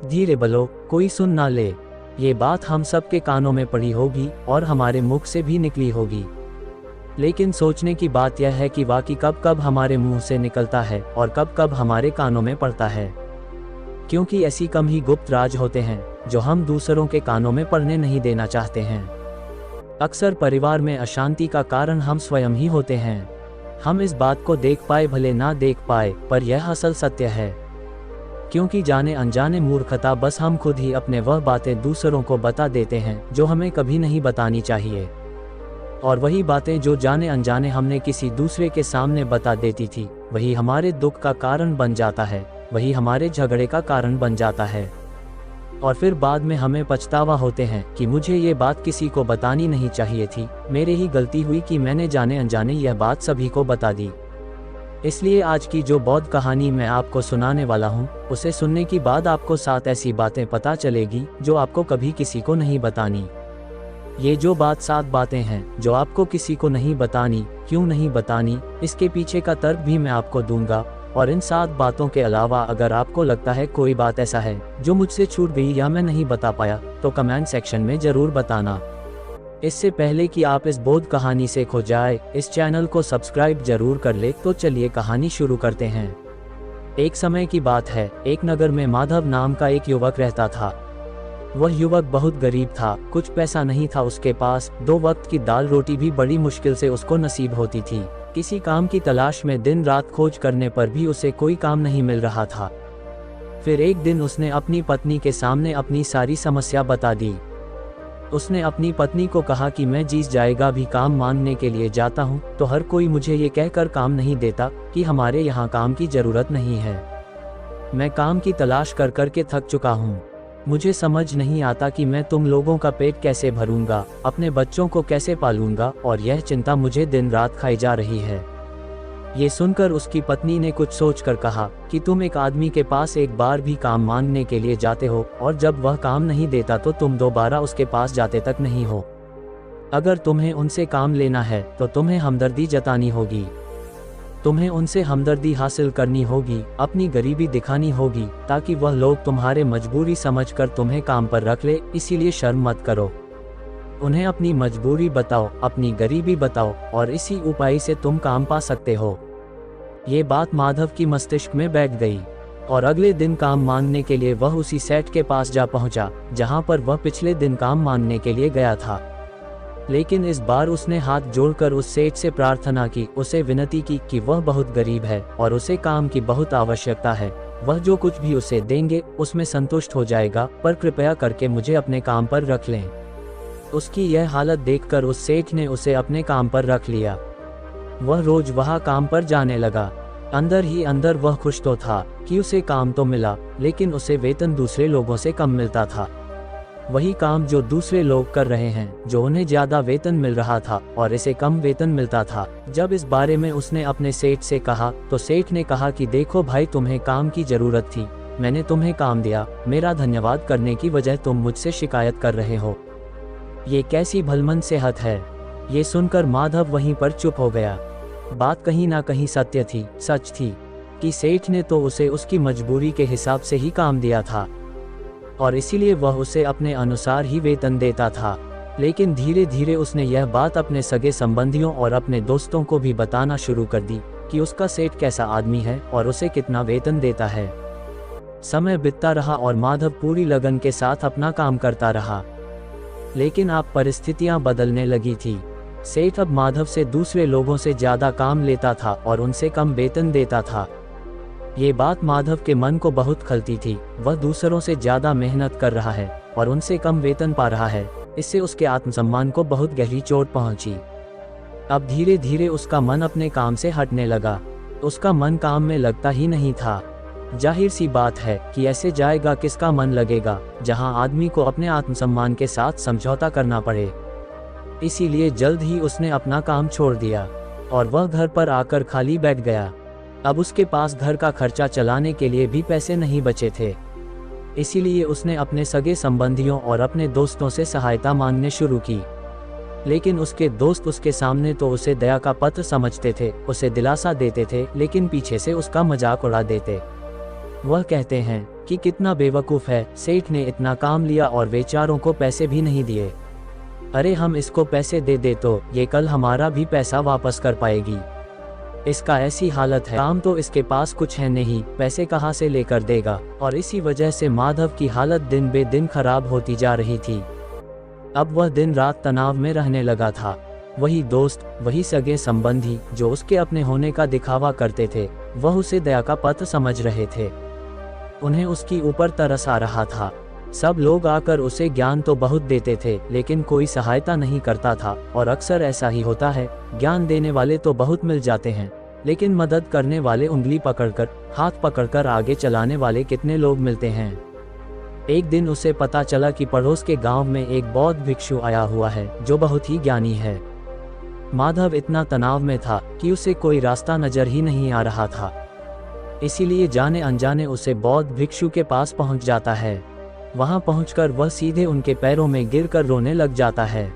धीरे बोलो, कोई सुन ना ले। ये बात हम सब के कानों में पड़ी होगी और हमारे मुख से भी निकली होगी, लेकिन सोचने की बात यह है कि वाकई कब कब हमारे मुंह से निकलता है और कब कब हमारे कानों में पड़ता है, क्योंकि ऐसी कम ही गुप्त राज होते हैं जो हम दूसरों के कानों में पड़ने नहीं देना चाहते हैं। अक्सर परिवार में अशांति का कारण हम स्वयं ही होते हैं। हम इस बात को देख पाए भले ना देख पाए, पर यह असल सत्य है, क्योंकि जाने अनजाने मूर्खता बस हम खुद ही अपने वह बातें दूसरों को बता देते हैं जो हमें कभी नहीं बतानी चाहिए, और वही बातें जो जाने अनजाने हमने किसी दूसरे के सामने बता देती थी, वही हमारे दुख का कारण बन जाता है, वही हमारे झगड़े का कारण बन जाता है। और फिर बाद में हमें पछतावा होते हैं कि मुझे ये बात किसी को बतानी नहीं चाहिए थी, मेरे ही गलती हुई कि मैंने जाने अनजाने यह बात सभी को बता दी। इसलिए आज की जो बौद्ध कहानी मैं आपको सुनाने वाला हूँ, उसे सुनने के बाद आपको 7 ऐसी बातें पता चलेगी जो आपको कभी किसी को नहीं बतानी। ये जो 7 बातें हैं जो आपको किसी को नहीं बतानी, क्यों नहीं बतानी, इसके पीछे का तर्क भी मैं आपको दूंगा। और इन 7 बातों के अलावा अगर आपको लगता है कोई बात ऐसा है जो मुझसे छूट गई या मैं नहीं बता पाया, तो कमेंट सेक्शन में जरूर बताना। इससे पहले कि आप इस बौद्ध कहानी से खो जाए, इस चैनल को सब्सक्राइब जरूर कर ले। तो चलिए कहानी शुरू करते हैं। एक समय की बात है, एक नगर में माधव नाम का एक युवक रहता था। वह युवक बहुत गरीब था, कुछ पैसा नहीं था उसके पास, 2 वक्त की दाल रोटी भी बड़ी मुश्किल से उसको नसीब होती थी। किसी काम की तलाश में दिन रात खोज करने पर भी उसे कोई काम नहीं मिल रहा था। फिर एक दिन उसने अपनी पत्नी के सामने अपनी सारी समस्या बता दी। उसने अपनी पत्नी को कहा कि मैं जीत जाएगा भी काम मांगने के लिए जाता हूँ तो हर कोई मुझे ये कहकर काम नहीं देता कि हमारे यहाँ काम की जरूरत नहीं है। मैं काम की तलाश कर कर के थक चुका हूँ। मुझे समझ नहीं आता कि मैं तुम लोगों का पेट कैसे भरूंगा, अपने बच्चों को कैसे पालूंगा, और यह चिंता मुझे दिन रात खाई जा रही है। ये सुनकर उसकी पत्नी ने कुछ सोचकर कहा कि तुम एक आदमी के पास एक बार भी काम मांगने के लिए जाते हो और जब वह काम नहीं देता तो तुम दोबारा उसके पास जाते तक नहीं हो। अगर तुम्हें उनसे काम लेना है तो तुम्हें हमदर्दी जतानी होगी, तुम्हें उनसे हमदर्दी हासिल करनी होगी, अपनी गरीबी दिखानी होगी, ताकि वह लोग तुम्हारे मजबूरी समझकर तुम्हें काम पर रख ले। इसीलिए शर्म मत करो, उन्हें अपनी मजबूरी बताओ, अपनी गरीबी बताओ, और इसी उपाय से तुम काम पा सकते हो। ये बात माधव की मस्तिष्क में बैठ गई और अगले दिन काम मांगने के लिए वह उसी सेठ के पास जा पहुंचा जहां पर वह पिछले दिन काम मांगने के लिए गया था। लेकिन इस बार उसने हाथ जोड़कर उस सेठ से प्रार्थना की, उसे विनती की कि वह बहुत गरीब है और उसे काम की बहुत आवश्यकता है। वह जो कुछ भी उसे देंगे उसमें संतुष्ट हो जाएगा, पर कृपया करके मुझे अपने काम पर रख लें। उसकी यह हालत देखकर उस सेठ ने उसे अपने काम पर रख लिया। वह रोज वहां काम पर जाने लगा। अंदर ही अंदर वह खुश तो था कि उसे काम तो मिला, लेकिन उसे वेतन दूसरे लोगों से कम मिलता था। वही काम जो दूसरे लोग कर रहे हैं, जो उन्हें ज्यादा वेतन मिल रहा था और इसे कम वेतन मिलता था। जब इस बारे में उसने अपने सेठ से कहा तो सेठ ने कहा कि देखो भाई, तुम्हें काम की जरूरत थी, मैंने तुम्हें काम दिया, मेरा धन्यवाद करने की बजाय तुम मुझसे शिकायत कर रहे हो। ये कैसी भलमन सेहत है। ये सुनकर माधव वहीं पर चुप हो गया। बात कहीं ना कहीं सत्य थी, सच थी कि सेठ ने तो उसे उसकी मजबूरी के हिसाब से ही काम दिया था और इसीलिए वह उसे अपने अनुसार ही वेतन देता था। लेकिन धीरे धीरे उसने यह बात अपने सगे संबंधियों और अपने दोस्तों को भी बताना शुरू कर दी कि उसका सेठ कैसा आदमी है और उसे कितना वेतन देता है। समय बीतता रहा और माधव पूरी लगन के साथ अपना काम करता रहा, लेकिन अब परिस्थितियां बदलने लगी थी। सेठ अब माधव से दूसरे लोगों से ज्यादा काम लेता था और उनसे कम वेतन देता था। ये बात माधव के मन को बहुत खलती थी। वह दूसरों से ज्यादा मेहनत कर रहा है और उनसे कम वेतन पा रहा है, इससे उसके आत्मसम्मान को बहुत गहरी चोट पहुंची। अब धीरे धीरे उसका मन अपने काम से हटने लगा। उसका मन काम में लगता ही नहीं था। जाहिर सी बात है कि ऐसे जाएगा किसका मन लगेगा जहां आदमी को अपने आत्मसम्मान के साथ समझौता करना पड़े। इसीलिए जल्द ही उसने अपना काम छोड़ दिया और वह घर पर आकर खाली बैठ गया। अब उसके पास घर का खर्चा चलाने के लिए भी पैसे नहीं बचे थे। इसीलिए उसने अपने सगे संबंधियों और अपने दोस्तों से सहायता मांगने शुरू की। लेकिन उसके दोस्त उसके सामने तो उसे दया का पत्र समझते थे, उसे दिलासा देते थे, लेकिन पीछे से उसका मजाक उड़ा देते। वह कहते हैं कि कितना बेवकूफ़ है, सेठ ने इतना काम लिया और बेचारों को पैसे भी नहीं दिए। अरे हम इसको पैसे दे दे तो ये कल हमारा भी पैसा वापस कर पाएगी। इसका ऐसी हालत है, काम तो इसके पास कुछ है नहीं, पैसे कहाँ से लेकर देगा। और इसी वजह से माधव की हालत दिन बे दिन खराब होती जा रही थी। अब वह दिन रात तनाव में रहने लगा था। वही दोस्त, वही सगे संबंधी जो उसके अपने होने का दिखावा करते थे, वह उसे दया का पत्र समझ रहे थे। उन्हें उसकी ऊपर तरस आ रहा था। सब लोग आकर उसे ज्ञान तो बहुत देते थे, लेकिन कोई सहायता नहीं करता था। और अक्सर ऐसा ही होता है, ज्ञान देने वाले तो बहुत मिल जाते हैं, लेकिन मदद करने वाले, उंगली पकड़कर, हाथ पकड़कर आगे चलाने वाले कितने लोग मिलते हैं। एक दिन उसे पता चला कि पड़ोस के गांव में एक बौद्ध भिक्षु आया हुआ है जो बहुत ही ज्ञानी है। माधव इतना तनाव में था कि उसे कोई रास्ता नजर ही नहीं आ रहा था। इसीलिए जाने अनजाने उसे बौद्ध भिक्षु के पास पहुंच जाता है। वहां पहुंचकर वह सीधे उनके पैरों में गिरकर रोने लग जाता है।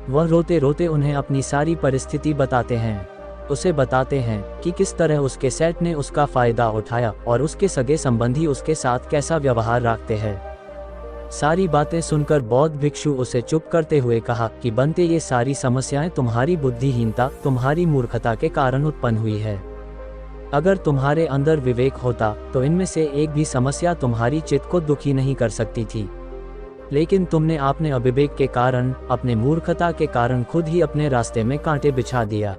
वह रोते रोते उन्हें अपनी सारी परिस्थिति बताते हैं। उसे बताते हैं कि किस तरह उसके सेठ ने उसका फायदा उठाया और उसके सगे संबंधी उसके साथ कैसा व्यवहार रखते हैं। सारी बातें सुनकर बौद्ध भिक्षु उसे चुप करते हुए कहा कि बनते, ये सारी समस्याएं तुम्हारी बुद्धिहीनता, तुम्हारी मूर्खता के कारण उत्पन्न हुई है। अगर तुम्हारे अंदर विवेक होता तो इनमें से एक भी समस्या तुम्हारी चित्त को दुखी नहीं कर सकती थी। लेकिन तुमने अपने अविवेक के कारण, अपने मूर्खता के कारण खुद ही अपने रास्ते में कांटे बिछा दिया।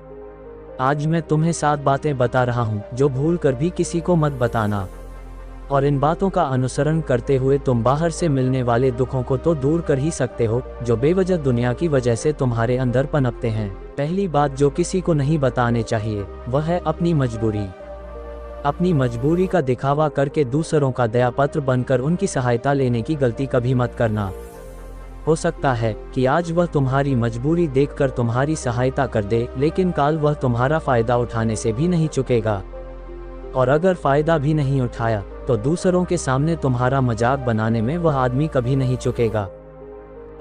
आज मैं तुम्हें 7 बातें बता रहा हूँ जो भूल कर भी किसी को मत बताना। और इन बातों का अनुसरण करते हुए तुम बाहर से मिलने वाले दुखों को तो दूर कर ही सकते हो जो बेवजह दुनिया की वजह से तुम्हारे अंदर पनपते हैं। पहली बात जो किसी को नहीं बताने चाहिए वह है अपनी मजबूरी। अपनी मजबूरी का दिखावा करके दूसरों का दया पत्र बनकर उनकी सहायता लेने की गलती कभी मत करना। हो सकता है कि आज वह तुम्हारी मजबूरी देखकर तुम्हारी सहायता कर दे, लेकिन काल वह तुम्हारा फायदा उठाने से भी नहीं चुकेगा। और अगर फायदा भी नहीं उठाया तो दूसरों के सामने तुम्हारा मजाक बनाने में वह आदमी कभी नहीं चुकेगा।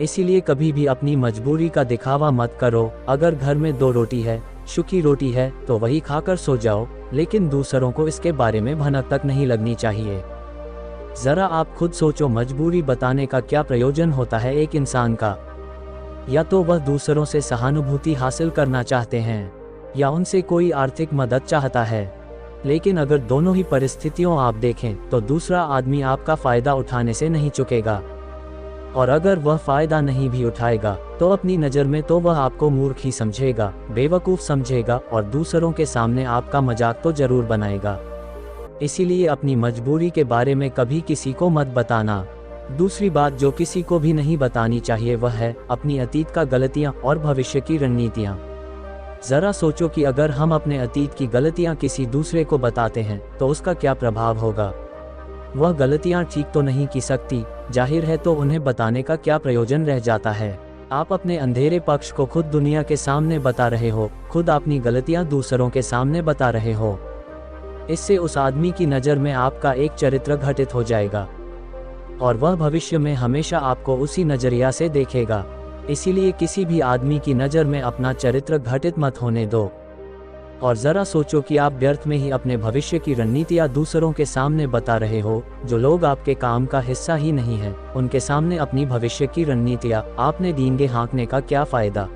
इसीलिए कभी भी अपनी मजबूरी का दिखावा मत करो। अगर घर में 2 रोटी है, सूखी रोटी है, तो वही खाकर सो जाओ, लेकिन दूसरों को इसके बारे में भनक तक नहीं लगनी चाहिए। जरा आप खुद सोचो, मजबूरी बताने का क्या प्रयोजन होता है एक इंसान का? या तो वह दूसरों से सहानुभूति हासिल करना चाहते हैं या उनसे कोई आर्थिक मदद चाहता है। लेकिन अगर दोनों ही परिस्थितियों आप देखें तो दूसरा आदमी आपका फायदा उठाने से नहीं चुकेगा। और अगर वह फायदा नहीं भी उठाएगा तो अपनी नज़र में तो वह आपको मूर्ख ही समझेगा, बेवकूफ़ समझेगा और दूसरों के सामने आपका मजाक तो जरूर बनाएगा। इसीलिए अपनी मजबूरी के बारे में कभी किसी को मत बताना। दूसरी बात जो किसी को भी नहीं बतानी चाहिए वह है अपनी अतीत का गलतियां और भविष्य की रणनीतियां। जरा सोचो कि अगर हम अपने अतीत की गलतियां किसी दूसरे को बताते हैं तो उसका क्या प्रभाव होगा। वह गलतियां ठीक तो नहीं की सकती, जाहिर है, तो उन्हें बताने का क्या प्रयोजन रह जाता है। आप अपने अंधेरे पक्ष को खुद दुनिया के सामने बता रहे हो, खुद अपनी गलतियां दूसरों के सामने बता रहे हो। इससे उस आदमी की नज़र में आपका एक चरित्र घटित हो जाएगा और वह भविष्य में हमेशा आपको उसी नज़रिया से देखेगा। इसीलिए किसी भी आदमी की नज़र में अपना चरित्र घटित मत होने दो। और ज़रा सोचो कि आप व्यर्थ में ही अपने भविष्य की रणनीतियाँ दूसरों के सामने बता रहे हो। जो लोग आपके काम का हिस्सा ही नहीं है, उनके सामने अपनी भविष्य की रणनीतियाँ आपने डींगे हाँकने का क्या फ़ायदा।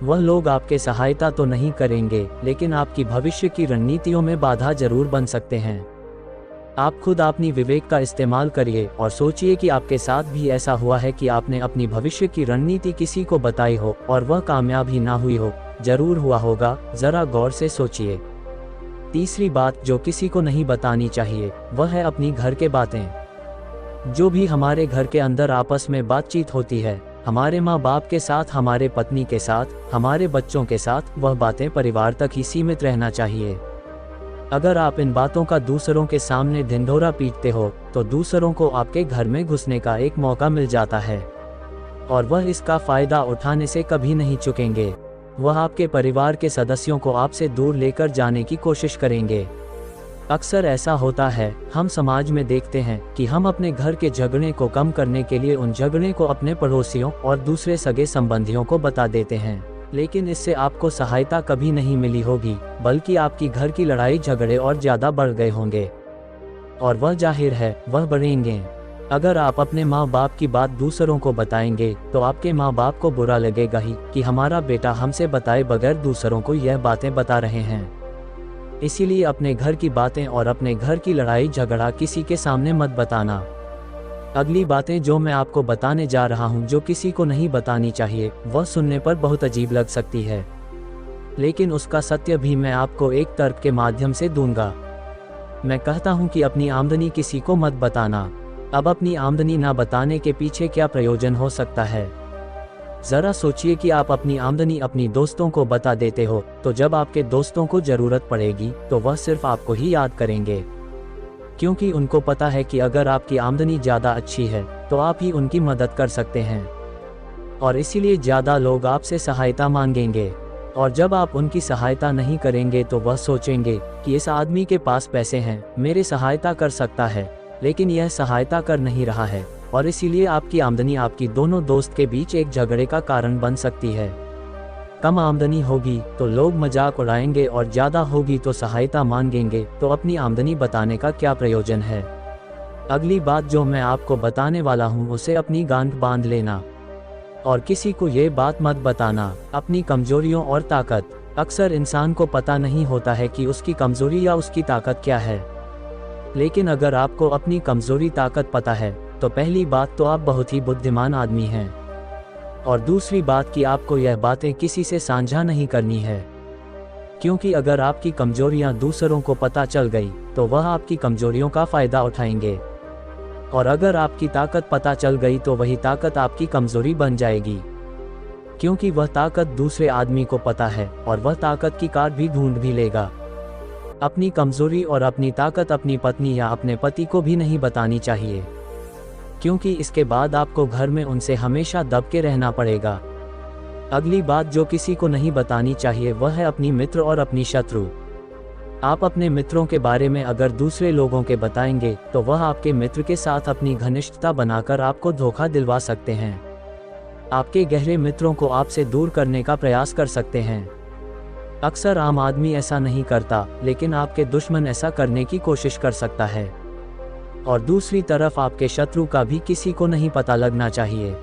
वह लोग आपके सहायता तो नहीं करेंगे, लेकिन आपकी भविष्य की रणनीतियों में बाधा जरूर बन सकते हैं। आप खुद अपनी विवेक का इस्तेमाल करिए और सोचिए कि आपके साथ भी ऐसा हुआ है कि आपने अपनी भविष्य की रणनीति किसी को बताई हो और वह कामयाब ही ना हुई हो। जरूर हुआ होगा, जरा गौर से सोचिए। तीसरी बात जो किसी को नहीं बतानी चाहिए वह है अपनी घर के बातें। जो भी हमारे घर के अंदर आपस में बातचीत होती है, हमारे माँ बाप के साथ, हमारे पत्नी के साथ, हमारे बच्चों के साथ, वह बातें परिवार तक ही सीमित रहना चाहिए। अगर आप इन बातों का दूसरों के सामने ढिंढोरा पीटते हो तो दूसरों को आपके घर में घुसने का एक मौका मिल जाता है और वह इसका फायदा उठाने से कभी नहीं चुकेंगे। वह आपके परिवार के सदस्यों को आपसे दूर लेकर जाने की कोशिश करेंगे। अक्सर ऐसा होता है, हम समाज में देखते हैं कि हम अपने घर के झगड़े को कम करने के लिए उन झगड़े को अपने पड़ोसियों और दूसरे सगे संबंधियों को बता देते हैं, लेकिन इससे आपको सहायता कभी नहीं मिली होगी, बल्कि आपकी घर की लड़ाई झगड़े और ज़्यादा बढ़ गए होंगे। और वह जाहिर है वह बढ़ेंगे। अगर आप अपने माँ बाप की बात दूसरों को बताएंगे तो आपके माँ बाप को बुरा लगेगा ही कि हमारा बेटा हमसे बताए बगैर दूसरों को यह बातें बता रहे हैं। इसीलिए अपने घर की बातें और अपने घर की लड़ाई झगड़ा किसी के सामने मत बताना। अगली बातें जो मैं आपको बताने जा रहा हूँ जो किसी को नहीं बतानी चाहिए, वह सुनने पर बहुत अजीब लग सकती है, लेकिन उसका सत्य भी मैं आपको एक तर्क के माध्यम से दूंगा। मैं कहता हूँ कि अपनी आमदनी किसी को मत बताना। अब अपनी आमदनी ना बताने के पीछे क्या प्रयोजन हो सकता है? जरा सोचिए कि आप अपनी आमदनी अपनी दोस्तों को बता देते हो तो जब आपके दोस्तों को जरूरत पड़ेगी तो वह सिर्फ आपको ही याद करेंगे, क्योंकि उनको पता है कि अगर आपकी आमदनी ज़्यादा अच्छी है तो आप ही उनकी मदद कर सकते हैं, और इसीलिए ज़्यादा लोग आपसे सहायता मांगेंगे। और जब आप उनकी सहायता नहीं करेंगे तो वह सोचेंगे कि इस आदमी के पास पैसे हैं, मेरी सहायता कर सकता है, लेकिन यह सहायता कर नहीं रहा है, और इसीलिए आपकी आमदनी आपकी दोनों दोस्त के बीच एक झगड़े का कारण बन सकती है। कम आमदनी होगी तो लोग मजाक उड़ाएंगे और ज़्यादा होगी तो सहायता मांगेंगे, तो अपनी आमदनी बताने का क्या प्रयोजन है? अगली बात जो मैं आपको बताने वाला हूँ उसे अपनी गांठ बांध लेना और किसी को ये बात मत बताना। अपनी कमजोरियों और ताकत। अक्सर इंसान को पता नहीं होता है कि उसकी कमजोरी या उसकी ताकत क्या है, लेकिन अगर आपको अपनी कमजोरी ताकत पता है तो पहली बात तो आप बहुत ही बुद्धिमान आदमी हैं, और दूसरी बात कि आपको यह बातें किसी से साझा नहीं करनी है, क्योंकि अगर आपकी कमजोरियां दूसरों को पता चल गई तो वह आपकी कमजोरियों का फायदा उठाएंगे, और अगर आपकी ताकत पता चल गई तो वही ताकत आपकी कमजोरी बन जाएगी, क्योंकि वह ताकत दूसरे आदमी को पता है और वह ताकत की कार भी ढूंढ भी लेगा। अपनी कमजोरी और अपनी ताकत अपनी पत्नी या अपने पति को भी नहीं बतानी चाहिए, क्योंकि इसके बाद आपको घर में उनसे हमेशा दब के रहना पड़ेगा। अगली बात जो किसी को नहीं बतानी चाहिए वह है अपनी मित्र और अपनी शत्रु। आप अपने मित्रों के बारे में अगर दूसरे लोगों के बताएंगे तो वह आपके मित्र के साथ अपनी घनिष्ठता बनाकर आपको धोखा दिलवा सकते हैं। आपके गहरे मित्रों को आपसे दूर करने का प्रयास कर सकते हैं। अक्सर आम आदमी ऐसा नहीं करता, लेकिन आपके दुश्मन ऐसा करने की कोशिश कर सकता है, और दूसरी तरफ आपके शत्रु का भी किसी को नहीं पता लगना चाहिए,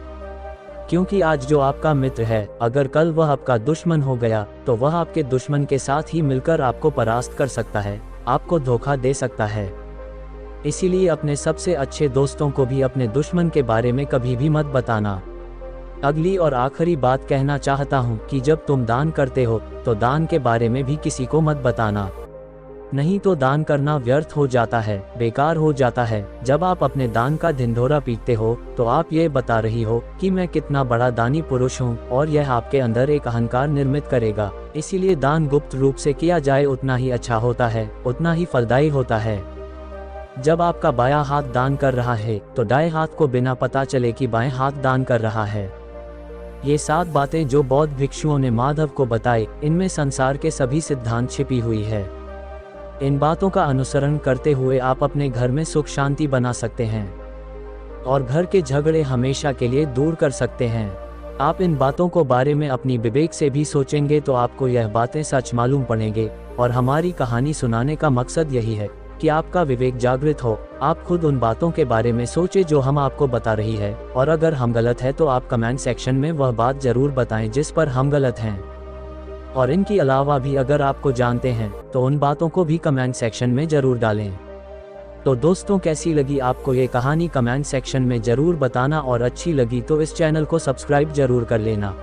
क्योंकि आज जो आपका मित्र है अगर कल वह आपका दुश्मन हो गया तो वह आपके दुश्मन के साथ ही मिलकर आपको परास्त कर सकता है, आपको धोखा दे सकता है। इसीलिए अपने सबसे अच्छे दोस्तों को भी अपने दुश्मन के बारे में कभी भी मत बताना। अगली और आखिरी बात कहना चाहता हूँ कि जब तुम दान करते हो तो दान के बारे में भी किसी को मत बताना, नहीं तो दान करना व्यर्थ हो जाता है, बेकार हो जाता है। जब आप अपने दान का ढिंढोरा पीटते हो तो आप ये बता रही हो कि मैं कितना बड़ा दानी पुरुष हूँ, और यह आपके अंदर एक अहंकार निर्मित करेगा। इसीलिए दान गुप्त रूप से किया जाए उतना ही अच्छा होता है, उतना ही फलदायी होता है। जब आपका बायां हाथ दान कर रहा है तो दाएं हाथ को बिना पता चले कि बाएं हाथ दान कर रहा है। ये 7 बातें जो बौद्ध भिक्षुओं ने माधव को बताई, इनमें संसार के सभी सिद्धांत छिपी हुई है। इन बातों का अनुसरण करते हुए आप अपने घर में सुख शांति बना सकते हैं और घर के झगड़े हमेशा के लिए दूर कर सकते हैं। आप इन बातों को बारे में अपनी विवेक से भी सोचेंगे तो आपको यह बातें सच मालूम पड़ेंगे, और हमारी कहानी सुनाने का मकसद यही है कि आपका विवेक जागृत हो। आप खुद उन बातों के बारे में सोचें जो हम आपको बता रही है, और अगर हम गलत है तो आप कमेंट सेक्शन में वह बात जरूर बताएं जिस पर हम गलत हैं, और इनके अलावा भी अगर आपको जानते हैं तो उन बातों को भी कमेंट सेक्शन में जरूर डालें। तो दोस्तों, कैसी लगी आपको ये कहानी कमेंट सेक्शन में जरूर बताना, और अच्छी लगी तो इस चैनल को सब्सक्राइब जरूर कर लेना।